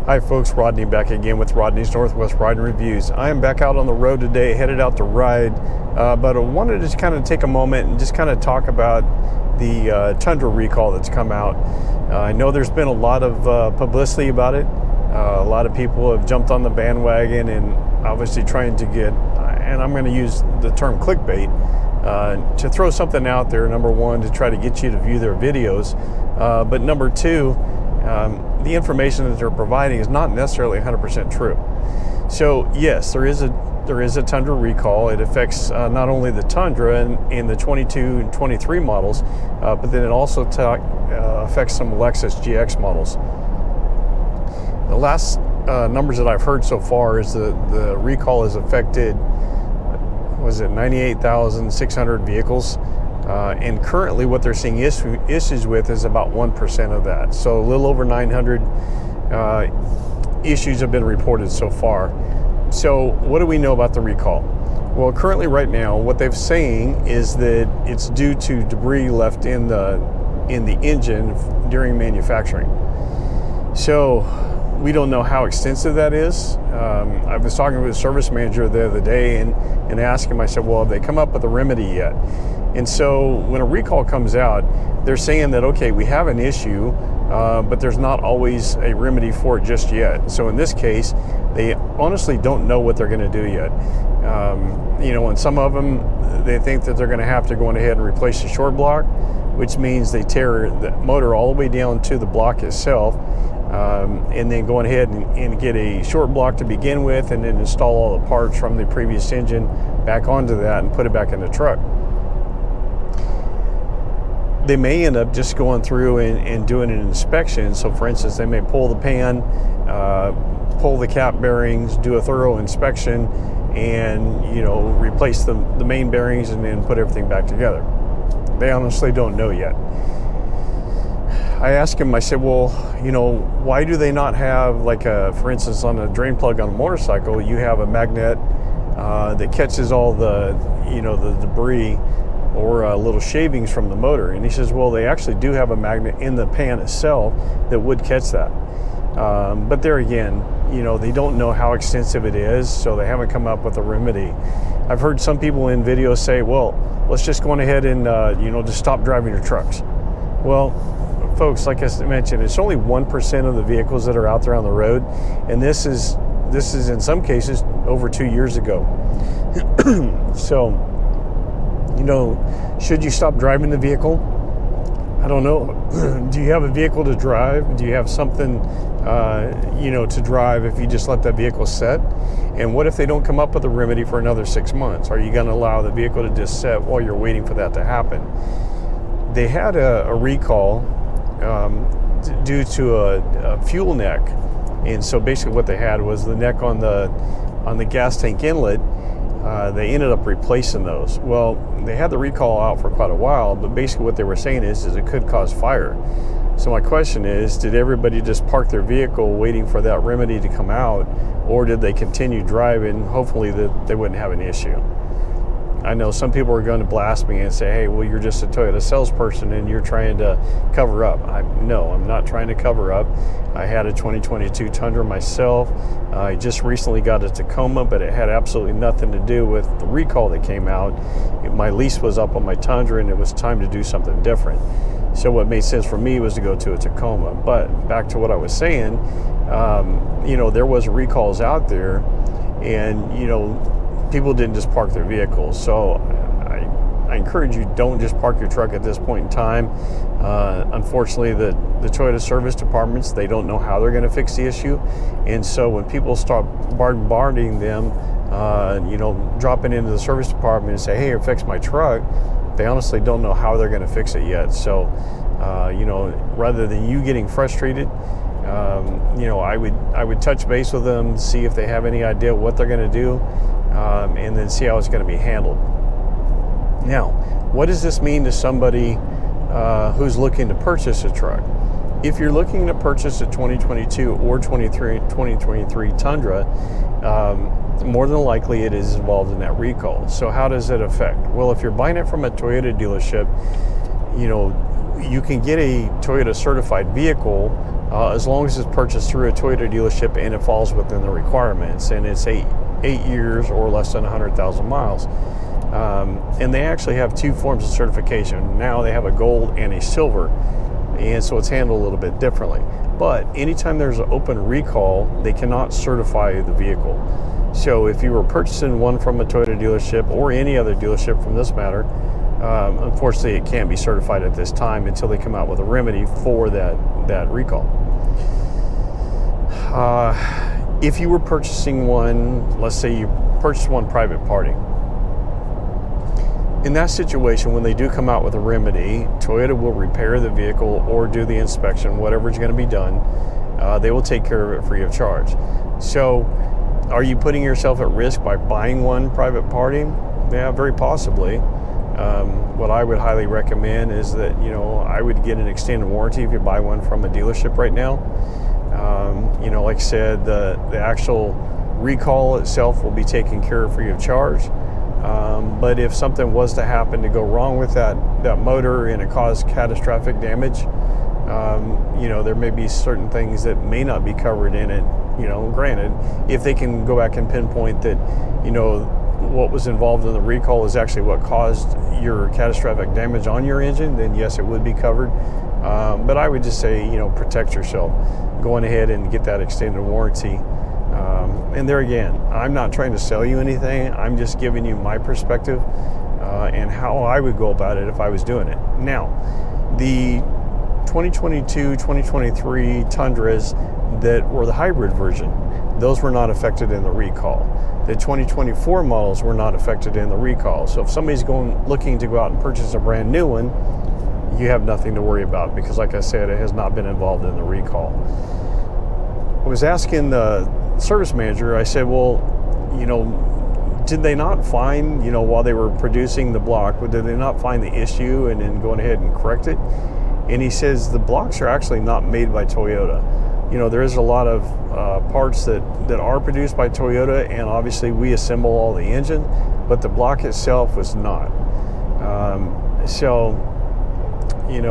Hi folks, Rodney back again with Rodney's Northwest Riding Reviews. I am back out on the road today, headed out to ride, but I wanted to just kind of take a moment and just kind of talk about the Tundra recall that's come out. I know there's been a lot of publicity about it. A lot of people have jumped on the bandwagon and obviously trying to get, and I'm going to use the term clickbait, to throw something out there, number one, to try to get you to view their videos, but number two, the information that they're providing is not necessarily 100% true. So yes, there is a Tundra recall. It affects not only the Tundra and the 22 and 23 models, but then it also affects some Lexus GX models. The last numbers that I've heard so far is the recall has affected, was it 98,600 vehicles? And currently what they're seeing issues with is about 1% of that. So a little over 900 issues have been reported so far. So what do we know about the recall? Well, currently right now, what they're saying is that it's due to debris left in the engine during manufacturing. So we don't know how extensive that is. I was talking with a service manager the other day and asked him, I said, well, have they come up with a remedy yet? And so when a recall comes out, they're saying that, okay, we have an issue, but there's not always a remedy for it just yet. So in this case, they honestly don't know what they're going to do yet. And some of them, they think that they're going to have to go ahead and replace the short block, which means they tear the motor all the way down to the block itself, and then go ahead and get a short block to begin with, and then install all the parts from the previous engine back onto that and put it back in the truck. They may end up just going through and doing an inspection. So for instance, they may pull the pan, pull the cap bearings, do a thorough inspection, and replace the main bearings and then put everything back together. They honestly don't know yet. I asked him, I said, well, why do they not have, like, for instance, on a drain plug on a motorcycle, you have a magnet that catches all the debris or little shavings from the motor? And he says, well, they actually do have a magnet in the pan itself that would catch that. But there again, they don't know how extensive it is, so they haven't come up with a remedy. I've heard some people in videos say, well, let's just go ahead and, just stop driving your trucks. Well, folks, like I mentioned, it's only 1% of the vehicles that are out there on the road. And this is in some cases over 2 years ago. So, should you stop driving the vehicle? I don't know. Do you have a vehicle to drive? Do you have something, to drive if you just let that vehicle sit? And what if they don't come up with a remedy for another 6 months? Are you going to allow the vehicle to just sit while you're waiting for that to happen? They had a recall due to a fuel neck. And so basically what they had was the neck on the gas tank inlet. They ended up replacing those. Well, they had the recall out for quite a while, but basically what they were saying is it could cause fire. So my question is, did everybody just park their vehicle waiting for that remedy to come out, or did they continue driving, hopefully that they wouldn't have an issue? I know some people are going to blast me and say, hey, well, you're just a Toyota salesperson and you're trying to cover up. No, I'm not trying to cover up. I had a 2022 Tundra myself. I just recently got a Tacoma, but it had absolutely nothing to do with the recall that came out. My lease was up on my Tundra and it was time to do something different. So what made sense for me was to go to a Tacoma. But back to what I was saying, there was recalls out there, and, people didn't just park their vehicles. So I encourage you, don't just park your truck at this point in time. Unfortunately, the Toyota service departments, they don't know how they're going to fix the issue. And so when people start bombarding them, dropping into the service department and say, hey, fix my truck, they honestly don't know how they're going to fix it yet. So, rather than you getting frustrated, I would touch base with them, see if they have any idea what they're going to do, and then see how it's going to be handled. Now, what does this mean to somebody who's looking to purchase a truck? If you're looking to purchase a 2022 or 2023 Tundra, more than likely it is involved in that recall. So how does it affect? Well, if you're buying it from a Toyota dealership, you can get a Toyota certified vehicle as long as it's purchased through a Toyota dealership and it falls within the requirements, and it's 8 years or less than 100,000 miles. And they actually have two forms of certification. Now they have a gold and a silver, and so it's handled a little bit differently. But anytime there's an open recall, they cannot certify the vehicle. So if you were purchasing one from a Toyota dealership or any other dealership from this matter, unfortunately it can't be certified at this time until they come out with a remedy for that recall. If you were purchasing one, let's say you purchased one private party, in that situation, when they do come out with a remedy, Toyota will repair the vehicle or do the inspection, whatever's going to be done. They will take care of it free of charge. So are you putting yourself at risk by buying one private party? Yeah, very possibly. What I would highly recommend is that, I would get an extended warranty if you buy one from a dealership right now. Like I said, the actual recall itself will be taken care of free of charge. But if something was to happen to go wrong with that motor and it caused catastrophic damage, there may be certain things that may not be covered in it. Granted, if they can go back and pinpoint that, what was involved in the recall is actually what caused your catastrophic damage on your engine, then yes, it would be covered. But I would just say, protect yourself. Going ahead and get that extended warranty. And there again, I'm not trying to sell you anything. I'm just giving you my perspective and how I would go about it if I was doing it. Now, the 2022, 2023 Tundras that were the hybrid version, those were not affected in the recall. The 2024 models were not affected in the recall. So if somebody's looking to go out and purchase a brand new one, you have nothing to worry about because, like I said, it has not been involved in the recall. I was asking the service manager, I said, well, did they not find, while they were producing the block, did they not find the issue and then going ahead and correct it? And he says the blocks are actually not made by Toyota. There is a lot of parts that are produced by Toyota, and obviously we assemble all the engine, but the block itself was not.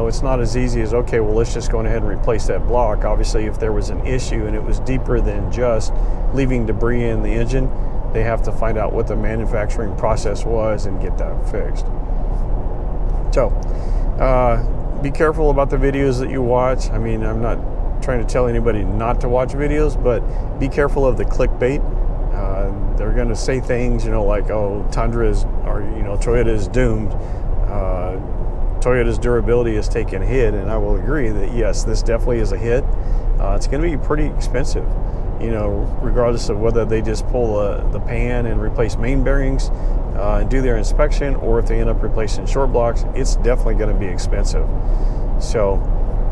It's not as easy as, okay, well, let's just go ahead and replace that block. Obviously, if there was an issue and it was deeper than just leaving debris in the engine, they have to find out what the manufacturing process was and get that fixed. So, be careful about the videos that you watch. I mean, I'm not trying to tell anybody not to watch videos, but be careful of the clickbait. They're going to say things, like, oh, Tundra is, or, Toyota is doomed. Toyota's durability is taking a hit, and I will agree that yes, this definitely is a hit. It's going to be pretty expensive, regardless of whether they just pull the pan and replace main bearings and do their inspection, or if they end up replacing short blocks, it's definitely going to be expensive. So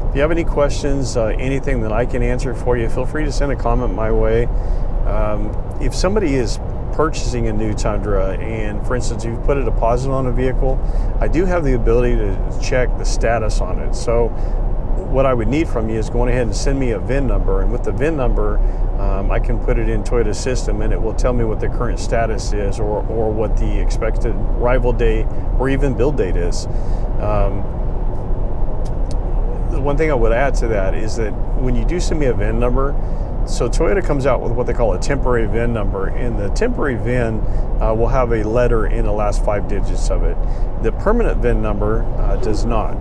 if you have any questions, anything that I can answer for you, feel free to send a comment my way. If somebody is purchasing a new Tundra and, for instance, you've put a deposit on a vehicle, I do have the ability to check the status on it. So what I would need from you is going ahead and send me a VIN number, and with the VIN number I can put it in Toyota's system and it will tell me what the current status is, or what the expected arrival date or even build date is. The one thing I would add to that is that when you do send me a VIN number, so Toyota comes out with what they call a temporary VIN number, and the temporary VIN will have a letter in the last 5 digits of it. The permanent VIN number does not.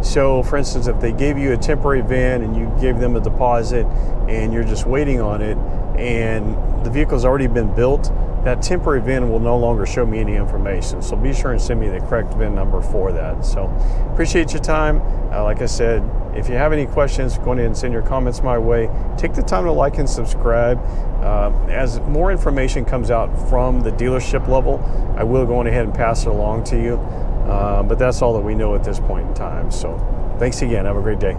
So for instance, if they gave you a temporary VIN and you gave them a deposit and you're just waiting on it and the vehicle's already been built, that temporary VIN will no longer show me any information. So be sure and send me the correct VIN number for that. So appreciate your time. Like I said, if you have any questions, go ahead and send your comments my way. Take the time to like and subscribe. As more information comes out from the dealership level, I will go ahead and pass it along to you. But that's all that we know at this point in time. So thanks again. Have a great day.